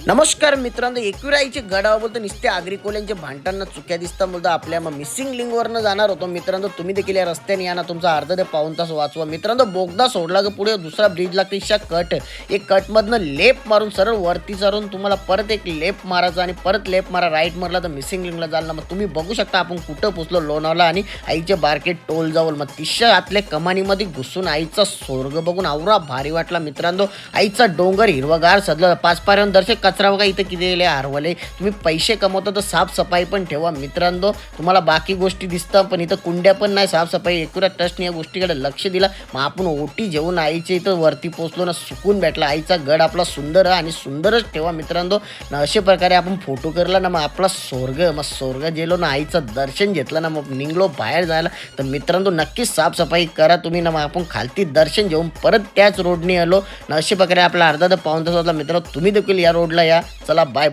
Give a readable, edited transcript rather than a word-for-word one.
नमस्कार मित्रांनो, एकविराईचे गडावर बोलतो नुसते आग्रिकोल्यांचे भांडताना चुक्या दिसता बोलतो आपल्या मिसिंग लिंकवरनं जाणार होतो मित्रांनो. तुम्ही देखील या रस्त्याने या ना, तुमचा अर्धा ते पाऊण तास वाचवा मित्रांनो. बोगदा सोडला की पुढे दुसरा ब्रिज लागते कट, एक कटमधनं लेप मारून सरळ वरती चढून तुम्हाला परत एक लेप मारायचा आणि परत लेप मारा राईट मारला तर मिसिंग लिंकला जायला. मग तुम्ही बघू शकता आपण कुठं पोचलो, लोणावळा आणि आईचे बारके टोल जावल. मग तिशा आतल्या कमानीमध्ये घुसून आईचा स्वर्ग बघून आवरा भारी वाटला मित्रांनो. आईचा डोंगर हिरवगार सजलं, पाचपाऱ्यावर दर्शक कचरा बघा इथं किती हरवले. तुम्ही पैसे कमवता तर साफसफाई पण ठेवा मित्रांनो. तुम्हाला बाकी गोष्टी दिसतात पण इथं कुंड्या पण नाही, साफसफाई एकूरा ट्रस्टने या गोष्टीकडे लक्ष दिलं. मग आपण ओटी जेवून आईच्या इथं वरती पोचलो ना, सुकून भेटला. आईचा गड आपला सुंदर आणि सुंदरच ठेवा मित्रांनो. ना अशा प्रकारे आपण फोटो करला ना, मग आपला स्वर्ग, मग स्वर्ग गेलो ना, आईचं दर्शन घेतलं ना, मग निघलो बाहेर जायला. तर मित्रांनो नक्कीच साफसफाई करा तुम्ही ना. मग आपण खालती दर्शन घेऊन परत त्याच रोडने आलो ना. अशा प्रकारे आपला अर्धा ते पाऊण तास होता मित्रांनो. तुम्ही देखील या रोडला या. चला बाय.